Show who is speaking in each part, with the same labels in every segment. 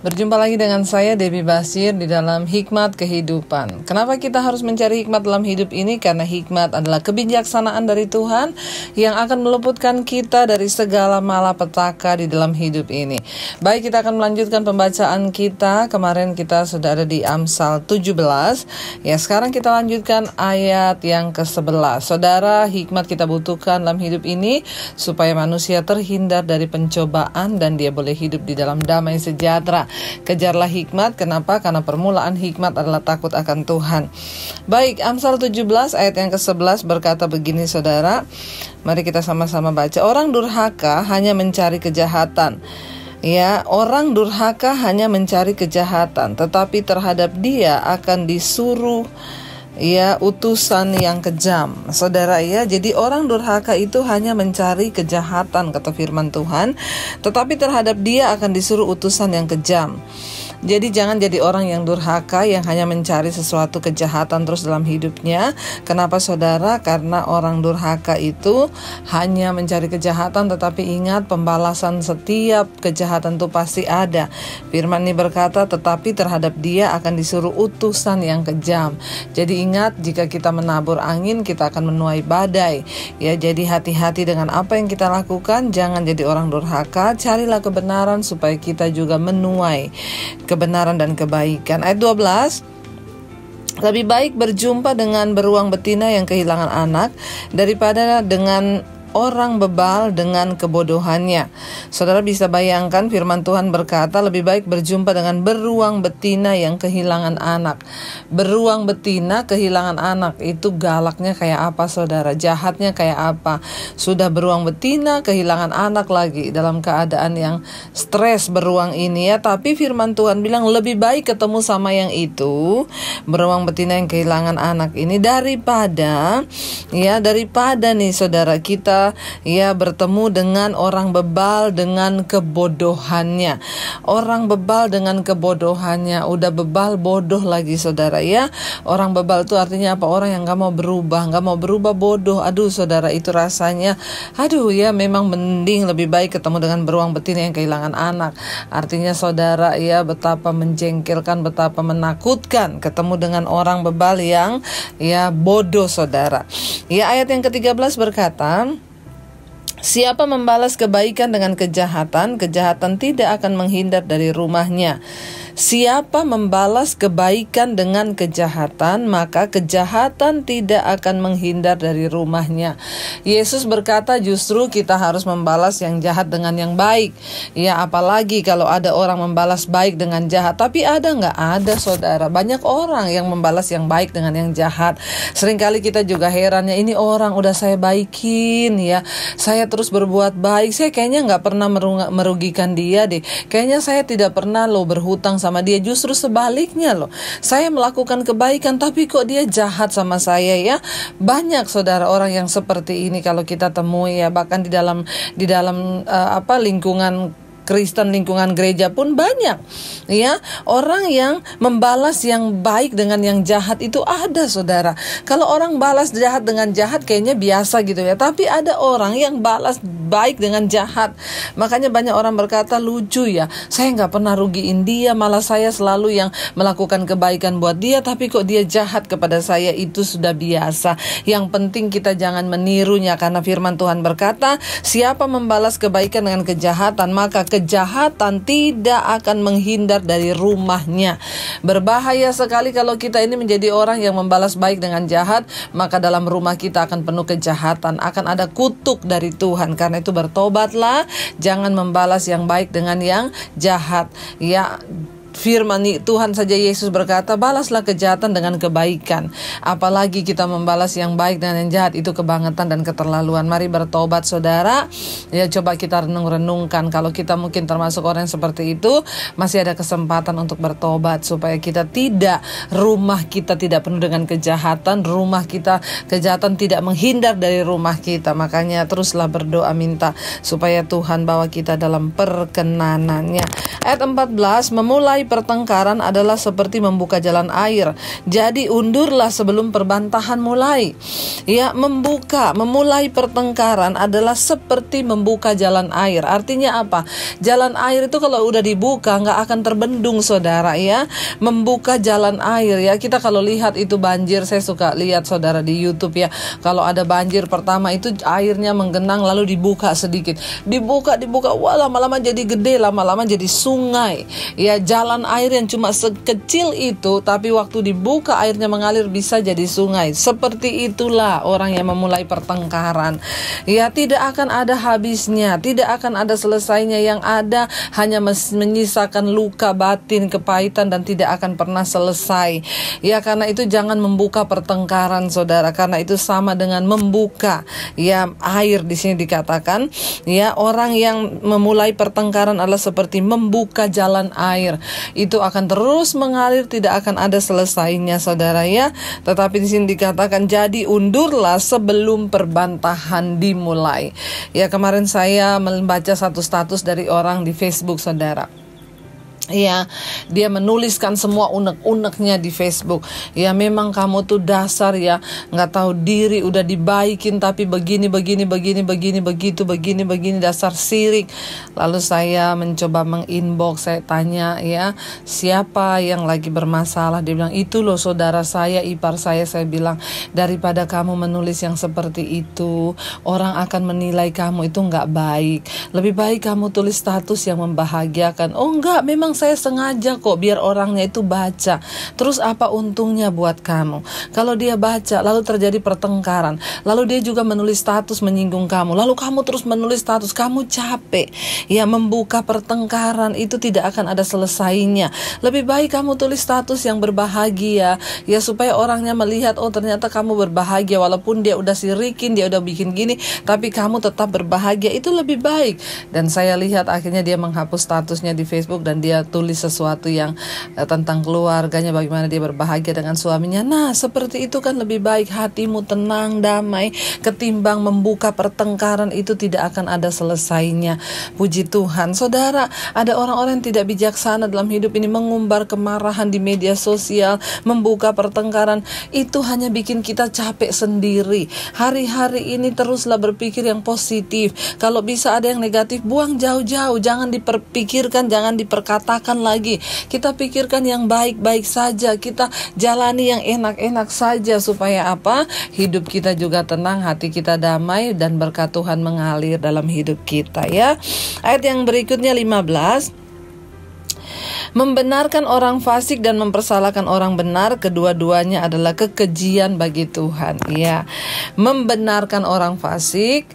Speaker 1: Berjumpa lagi dengan saya Debbie Basir di dalam Hikmat Kehidupan. Kenapa kita harus mencari hikmat dalam hidup ini? Karena hikmat adalah kebijaksanaan dari Tuhan yang akan meluputkan kita dari segala malapetaka di dalam hidup ini. Baik, kita akan melanjutkan pembacaan kita. Kemarin kita sudah ada di Amsal 17. Ya, sekarang kita lanjutkan ayat yang ke-11. Saudara, hikmat kita butuhkan dalam hidup ini supaya manusia terhindar dari pencobaan dan dia boleh hidup di dalam damai sejahtera. Kejarlah hikmat. Kenapa? Karena permulaan hikmat adalah takut akan Tuhan. Baik, Amsal 17 ayat yang ke-11 berkata begini, saudara. Mari kita sama-sama baca. Orang durhaka hanya mencari kejahatan. Ya, orang durhaka hanya mencari kejahatan, tetapi terhadap dia akan disuruh utusan yang kejam. Saudara jadi orang durhaka itu hanya mencari kejahatan, kata firman Tuhan, tetapi terhadap dia akan disuruh utusan yang kejam. Jadi jangan jadi orang yang durhaka yang hanya mencari sesuatu kejahatan terus dalam hidupnya. Kenapa saudara? Karena orang durhaka itu hanya mencari kejahatan, tetapi ingat pembalasan setiap kejahatan itu pasti ada. Firman ini berkata, tetapi terhadap dia akan disuruh utusan yang kejam. Jadi ingat, jika kita menabur angin, kita akan menuai badai. Ya, jadi hati-hati dengan apa yang kita lakukan. Jangan jadi orang durhaka. Carilah kebenaran supaya kita juga menuai kebenaran dan kebaikan. Ayat 12. Lebih baik berjumpa dengan beruang betina yang kehilangan anak daripada dengan orang bebal dengan kebodohannya. Saudara bisa bayangkan firman Tuhan berkata, lebih baik berjumpa dengan beruang betina yang kehilangan anak. Beruang betina kehilangan anak, itu galaknya kayak apa saudara? Jahatnya kayak apa? Sudah beruang betina kehilangan anak lagi dalam keadaan yang stres beruang ini tapi firman Tuhan bilang lebih baik ketemu sama yang itu, beruang betina yang kehilangan anak ini, daripada nih saudara, kita bertemu dengan orang bebal dengan kebodohannya. Orang bebal dengan kebodohannya. Udah bebal bodoh lagi saudara Orang bebal itu artinya apa? Orang yang gak mau berubah bodoh. Aduh saudara, itu rasanya memang mending lebih baik ketemu dengan beruang betina yang kehilangan anak. Artinya saudara betapa menjengkelkan, betapa menakutkan ketemu dengan orang bebal yang bodoh saudara. Ayat yang ke-13 berkata, siapa membalas kebaikan dengan kejahatan, kejahatan tidak akan menghindar dari rumahnya. Siapa membalas kebaikan dengan kejahatan, maka kejahatan tidak akan menghindar dari rumahnya. Yesus berkata justru kita harus membalas yang jahat dengan yang baik. Apalagi kalau ada orang membalas baik dengan jahat. Tapi ada nggak? Ada saudara. Banyak orang yang membalas yang baik dengan yang jahat. Seringkali kita juga herannya, ini orang udah saya baikin saya terus berbuat baik. Saya kayaknya nggak pernah merugikan dia deh. Kayaknya saya tidak pernah berhutang sama dia. Justru sebaliknya saya melakukan kebaikan tapi kok dia jahat sama saya Banyak saudara orang yang seperti ini kalau kita temui bahkan di dalam lingkungan Kristen, lingkungan gereja pun banyak orang yang membalas yang baik dengan yang jahat itu ada saudara. Kalau orang balas jahat dengan jahat kayaknya biasa gitu tapi ada orang yang balas baik dengan jahat. Makanya banyak orang berkata, lucu saya gak pernah rugiin dia, malah saya selalu yang melakukan kebaikan buat dia, tapi kok dia jahat kepada saya. Itu sudah biasa. Yang penting kita jangan menirunya, karena firman Tuhan berkata, siapa membalas kebaikan dengan kejahatan, maka kejahatan tidak akan menghindar dari rumahnya. Berbahaya sekali kalau kita ini menjadi orang yang membalas baik dengan jahat, maka dalam rumah kita akan penuh kejahatan, akan ada kutuk dari Tuhan. Karena itu bertobatlah, jangan membalas yang baik dengan yang jahat. Firman Tuhan saja Yesus berkata, balaslah kejahatan dengan kebaikan. Apalagi kita membalas yang baik dengan yang jahat, itu kebangetan dan keterlaluan. Mari bertobat saudara. Coba kita renung-renungkan. Kalau kita mungkin termasuk orang yang seperti itu, masih ada kesempatan untuk bertobat supaya rumah kita tidak penuh dengan kejahatan, rumah kita kejahatan tidak menghindar dari rumah kita. Makanya teruslah berdoa, minta supaya Tuhan bawa kita dalam perkenanannya. Ayat 14, memulai memulai pertengkaran adalah seperti membuka jalan air. Jadi undurlah sebelum perbantahan mulai. Ya, memulai pertengkaran adalah seperti membuka jalan air. Artinya apa? Jalan air itu kalau udah dibuka nggak akan terbendung, saudara, ya. Membuka jalan air, ya. Kita kalau lihat itu banjir, saya suka lihat, saudara, di YouTube, ya. Kalau ada banjir pertama itu airnya menggenang lalu dibuka sedikit. Dibuka, wah, lama-lama jadi gede, lama-lama jadi sungai. Ya, jalan air yang cuma sekecil itu, tapi waktu dibuka airnya mengalir bisa jadi sungai. Seperti itulah orang yang memulai pertengkaran. Ya, tidak akan ada habisnya, tidak akan ada selesainya. Yang ada hanya menyisakan luka batin, kepahitan, dan tidak akan pernah selesai. Ya, karena itu jangan membuka pertengkaran, saudara, karena itu sama dengan membuka, ya, air. Di sini dikatakan, ya, orang yang memulai pertengkaran adalah seperti membuka jalan air. Itu akan terus mengalir, tidak akan ada selesainya, saudara, ya. Tetapi di sini dikatakan, jadi undurlah sebelum perbantahan dimulai. Ya, kemarin saya membaca satu status dari orang di Facebook, saudara. Ya, dia menuliskan semua unek-uneknya di Facebook. Ya, memang kamu tuh dasar, ya, nggak tahu diri, udah dibaikin tapi begini, begitu, dasar sirik. Lalu saya mencoba menginbox, saya tanya, ya, siapa yang lagi bermasalah? Dia bilang, itu loh saudara saya, ipar saya. Saya bilang, daripada kamu menulis yang seperti itu, orang akan menilai kamu itu nggak baik. Lebih baik kamu tulis status yang membahagiakan. Oh enggak, memang saya sengaja kok biar orangnya itu baca. Terus apa untungnya buat kamu? Kalau dia baca lalu terjadi pertengkaran, lalu dia juga menulis status menyinggung kamu, lalu kamu terus menulis status, kamu capek. Ya, membuka pertengkaran itu tidak akan ada selesainya. Lebih baik kamu tulis status yang berbahagia, ya, supaya orangnya melihat, oh ternyata kamu berbahagia, walaupun dia udah sirikin, dia udah bikin gini, tapi kamu tetap berbahagia. Itu lebih baik. Dan saya lihat akhirnya dia menghapus statusnya di Facebook dan dia tulis sesuatu yang tentang keluarganya, bagaimana dia berbahagia dengan suaminya. Nah, seperti itu kan lebih baik, hatimu tenang, damai, ketimbang membuka pertengkaran. Itu tidak akan ada selesainya. Puji Tuhan. Saudara, ada orang-orang yang tidak bijaksana dalam hidup ini, mengumbar kemarahan di media sosial, membuka pertengkaran. Itu hanya bikin kita capek sendiri. Hari-hari ini teruslah berpikir yang positif. Kalau bisa ada yang negatif, buang jauh-jauh, jangan diperpikirkan, jangan diperkatakan lagi. Kita pikirkan yang baik-baik saja, kita jalani yang enak-enak saja, supaya apa? Hidup kita juga tenang, hati kita damai, dan berkat Tuhan mengalir dalam hidup kita, ya. Ayat yang berikutnya 15. Membenarkan orang fasik dan mempersalahkan orang benar, kedua-duanya adalah kekejian bagi Tuhan. Ya, membenarkan orang fasik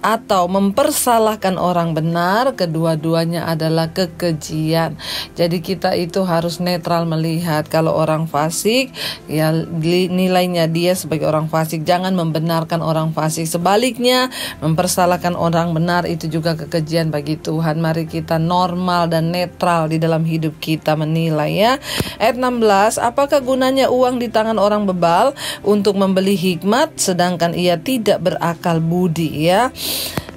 Speaker 1: atau mempersalahkan orang benar, kedua-duanya adalah kekejian. Jadi kita itu harus netral melihat. Kalau orang fasik, ya nilainya dia sebagai orang fasik. Jangan membenarkan orang fasik. Sebaliknya, mempersalahkan orang benar itu juga kekejian bagi Tuhan. Mari kita normal dan netral di dalam hidup kita menilai, ya. Ayat 16, apakah gunanya uang di tangan orang bebal untuk membeli hikmat, sedangkan ia tidak berakal budi, ya.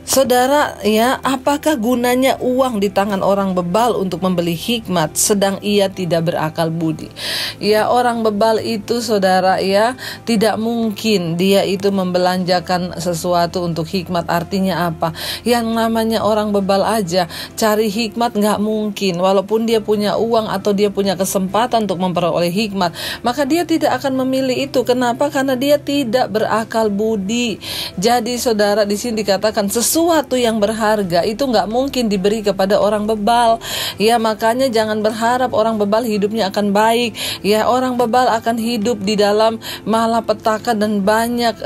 Speaker 1: Saudara, ya, apakah gunanya uang di tangan orang bebal untuk membeli hikmat, sedang ia tidak berakal budi? Ya, orang bebal itu, saudara, ya, tidak mungkin dia itu membelanjakan sesuatu untuk hikmat. Artinya apa? Yang namanya orang bebal aja cari hikmat nggak mungkin. Walaupun dia punya uang atau dia punya kesempatan untuk memperoleh hikmat, maka dia tidak akan memilih itu. Kenapa? Karena dia tidak berakal budi. Jadi, saudara, di sini dikatakan sesuatu yang berharga itu nggak mungkin diberi kepada orang bebal. Ya, makanya jangan berharap orang bebal hidupnya akan baik. Ya, orang bebal akan hidup di dalam malapetaka dan banyak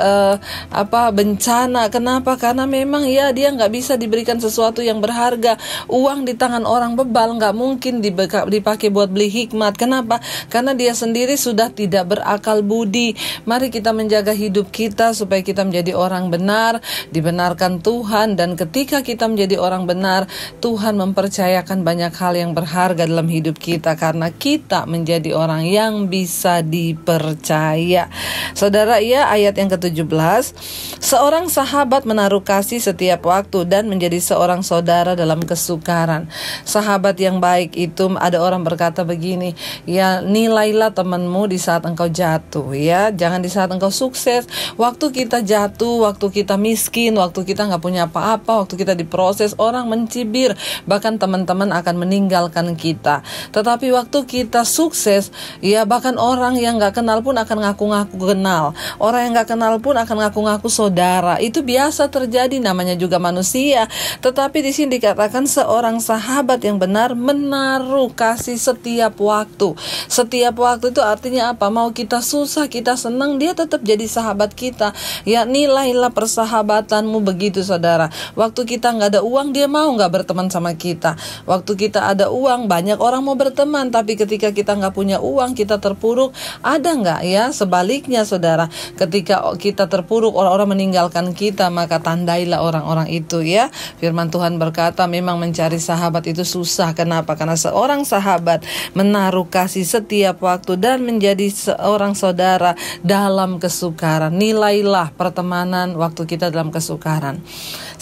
Speaker 1: bencana. Kenapa? Karena memang, ya, dia nggak bisa diberikan sesuatu yang berharga. Uang di tangan orang bebal nggak mungkin dipakai buat beli hikmat. Kenapa? Karena dia sendiri sudah tidak berakal budi. Mari kita menjaga hidup kita supaya kita menjadi orang benar, dibenarkan Tuhan, Tuhan, dan ketika kita menjadi orang benar, Tuhan mempercayakan banyak hal yang berharga dalam hidup kita karena kita menjadi orang yang bisa dipercaya. Saudara, ya, ayat yang ke-17, seorang sahabat menaruh kasih setiap waktu dan menjadi seorang saudara dalam kesukaran. Sahabat yang baik itu, ada orang berkata begini, ya, nilailah temanmu di saat engkau jatuh, ya, jangan di saat engkau sukses. Waktu kita jatuh, waktu kita miskin, waktu kita nggak punya apa-apa, waktu kita diproses, orang mencibir, bahkan teman-teman akan meninggalkan kita. Tetapi waktu kita sukses, ya, bahkan orang yang nggak kenal pun akan ngaku-ngaku kenal, orang yang nggak kenal pun akan ngaku-ngaku saudara. Itu biasa terjadi, namanya juga manusia. Tetapi di sini dikatakan seorang sahabat yang benar menaruh kasih setiap waktu. Setiap waktu itu artinya apa? Mau kita susah, kita senang, dia tetap jadi sahabat kita. Ya, nilailah persahabatanmu begitu, saudara. Waktu kita nggak ada uang, dia mau nggak berteman sama kita. Waktu kita ada uang, banyak orang mau berteman. Tapi ketika kita nggak punya uang, kita terpuruk. Ada nggak, ya? Sebaliknya, saudara, ketika kita terpuruk, orang-orang meninggalkan kita, maka tandailah orang-orang itu, ya. Firman Tuhan berkata, memang mencari sahabat itu susah. Kenapa? Karena seorang sahabat menaruh kasih setiap waktu dan menjadi seorang saudara dalam kesukaran. Nilailah pertemanan waktu kita dalam kesukaran.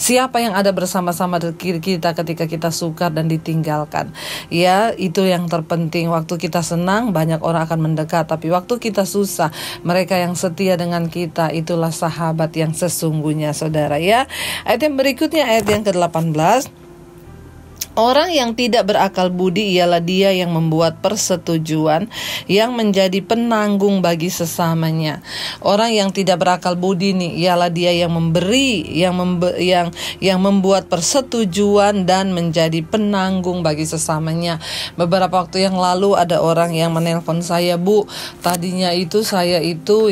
Speaker 1: Siapa yang ada bersama-sama kita ketika kita sukar dan ditinggalkan? Ya, itu yang terpenting. Waktu kita senang, banyak orang akan mendekat. Tapi waktu kita susah, mereka yang setia dengan kita, itulah sahabat yang sesungguhnya, saudara, ya. Ayat yang berikutnya, ayat yang ke-18. Orang yang tidak berakal budi ialah dia yang membuat persetujuan yang menjadi penanggung bagi sesamanya. Orang yang tidak berakal budi nih ialah dia yang memberi, yang membuat persetujuan dan menjadi penanggung bagi sesamanya. Beberapa waktu yang lalu ada orang yang menelpon saya, Bu, tadinya itu saya itu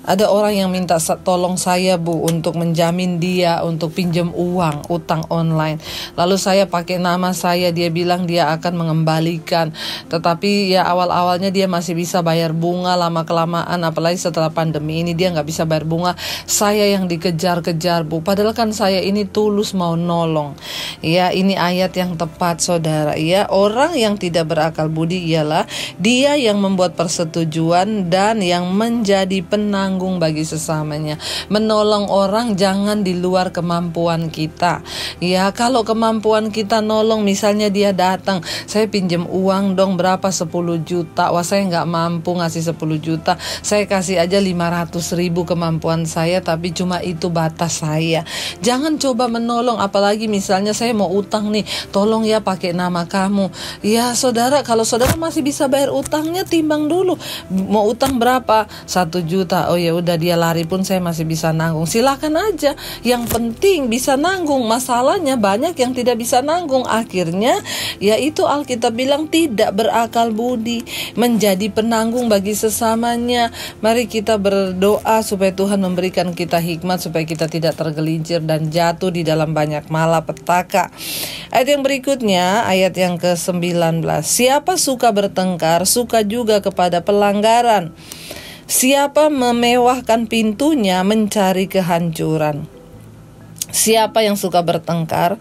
Speaker 1: ada orang yang minta tolong saya, Bu, untuk menjamin dia untuk pinjam uang, utang online. Lalu saya pakai nama saya, dia bilang dia akan mengembalikan. Tetapi ya awal-awalnya dia masih bisa bayar bunga, lama-kelamaan, apalagi setelah pandemi ini dia nggak bisa bayar bunga. Saya yang dikejar-kejar, Bu. Padahal kan saya ini tulus mau nolong. Ya, ini ayat yang tepat, saudara. Ya, orang yang tidak berakal budi ialah dia yang membuat persetujuan dan yang menjadi penanggung bagi sesamanya. Menolong orang jangan di luar kemampuan kita. Ya, kalau kemampuan kita nolong, misalnya dia datang, saya pinjam uang dong berapa, 10 juta. Wah, saya nggak mampu ngasih 10 juta. Saya kasih aja 500.000 kemampuan saya, tapi cuma itu batas saya. Jangan coba menolong, apalagi misalnya saya mau utang nih, tolong ya pakai nama kamu. Ya, saudara, kalau saudara masih bisa bayar utangnya, timbang dulu. Mau utang berapa? 1 juta. Oh ya udah, dia lari pun saya masih bisa nanggung. Silakan aja. Yang penting bisa nanggung. Masalahnya banyak yang tidak bisa nanggung. Akhirnya yaitu Alkitab bilang tidak berakal budi, menjadi penanggung bagi sesamanya. Mari kita berdoa supaya Tuhan memberikan kita hikmat supaya kita tidak tergelincir dan jatuh di dalam banyak malapetaka. Ayat yang berikutnya, ayat yang ke-19. Siapa suka bertengkar, suka juga kepada pelanggaran. Siapa memewahkan pintunya mencari kehancuran. Siapa yang suka bertengkar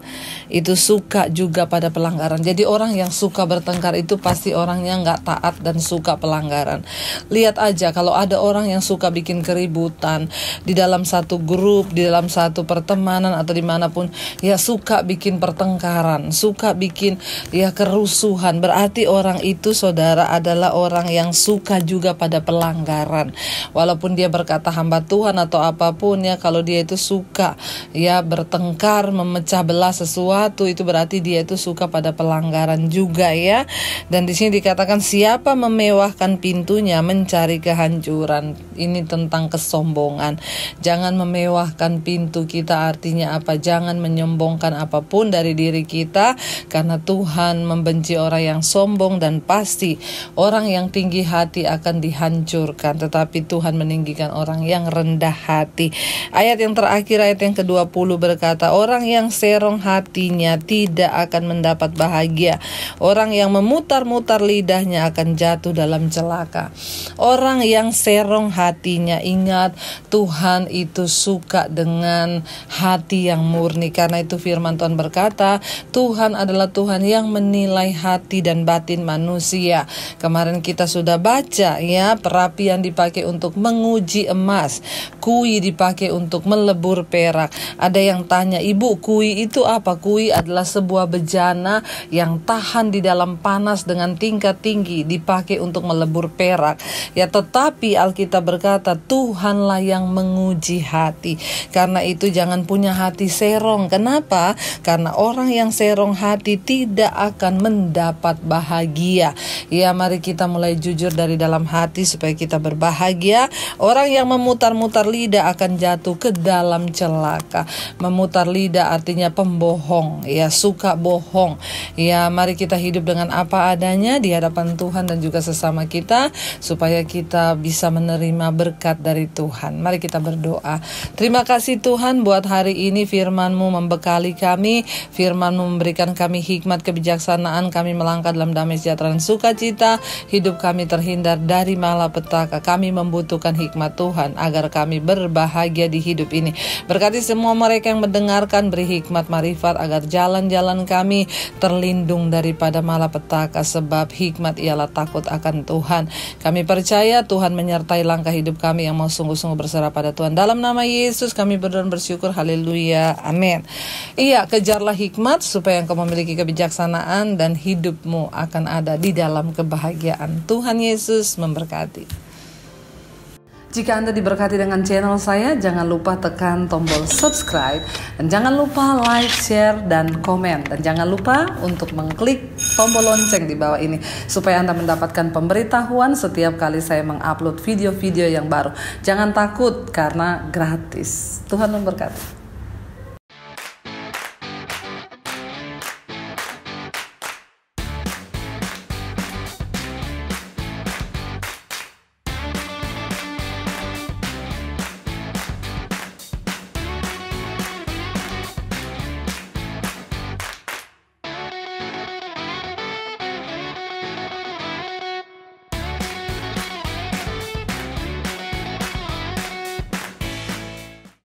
Speaker 1: itu suka juga pada pelanggaran. Jadi orang yang suka bertengkar itu pasti orangnya nggak taat dan suka pelanggaran. Lihat aja kalau ada orang yang suka bikin keributan di dalam satu grup, di dalam satu pertemanan atau dimanapun, ya suka bikin pertengkaran, suka bikin ya kerusuhan. Berarti orang itu, saudara, adalah orang yang suka juga pada pelanggaran. Walaupun dia berkata hamba Tuhan atau apapun, ya kalau dia itu suka ya bertengkar, memecah belah sesuatu, itu berarti dia itu suka pada pelanggaran juga, ya. Dan di sini dikatakan siapa memewahkan pintunya mencari kehancuran. Ini tentang kesombongan. Jangan memewahkan pintu kita, artinya apa? Jangan menyombongkan apapun dari diri kita, karena Tuhan membenci orang yang sombong dan pasti orang yang tinggi hati akan dihancurkan, tetapi Tuhan meninggikan orang yang rendah hati. Ayat yang terakhir, ayat yang ke-20 berkata, orang yang serong hatinya tidak akan mendapat bahagia. Orang yang memutar-mutar lidahnya akan jatuh dalam celaka. Orang yang serong hatinya, ingat Tuhan itu suka dengan hati yang murni. Karena itu firman Tuhan berkata, Tuhan adalah Tuhan yang menilai hati dan batin manusia. Kemarin kita sudah baca ya, perapian dipakai untuk menguji emas, kui dipakai untuk melebur perak. Ada yang tanya, Ibu, kui itu apa? Kui adalah sebuah bejana yang tahan di dalam panas dengan tingkat tinggi, dipakai untuk melebur perak. Ya, tetapi Alkitab berkata, Tuhanlah yang menguji hati. Karena itu jangan punya hati serong. Kenapa? Karena orang yang serong hati tidak akan mendapat bahagia. Ya, mari kita mulai jujur dari dalam hati supaya kita berbahagia. Orang yang memutar-mutar lidah akan jatuh ke dalam celaka. Memutar lidah artinya pembohong, ya, suka bohong. Ya, mari kita hidup dengan apa adanya di hadapan Tuhan dan juga sesama kita supaya kita bisa menerima berkat dari Tuhan. Mari kita berdoa. Terima kasih Tuhan buat hari ini, firman-Mu membekali kami, firman-Mu memberikan kami hikmat kebijaksanaan, kami melangkah dalam damai sejahtera dan sukacita, hidup kami terhindar dari malapetaka. Kami membutuhkan hikmat Tuhan agar kami berbahagia di hidup ini. Berkati semua mereka yang mendengarkan, beri hikmat marifat agar jalan-jalan kami terlindung daripada malapetaka, sebab hikmat ialah takut akan Tuhan. Kami percaya Tuhan menyertai langkah hidup kami yang mau sungguh-sungguh berserah pada Tuhan. Dalam nama Yesus kami berdoa dan bersyukur. Haleluya. Amin. Iya, kejarlah hikmat supaya engkau memiliki kebijaksanaan dan hidupmu akan ada di dalam kebahagiaan. Tuhan Yesus memberkati. Jika Anda diberkati dengan channel saya, jangan lupa tekan tombol subscribe, dan jangan lupa like, share, dan komen, dan jangan lupa untuk mengklik tombol lonceng di bawah ini supaya Anda mendapatkan pemberitahuan setiap kali saya mengupload video-video yang baru. Jangan takut karena gratis. Tuhan memberkati.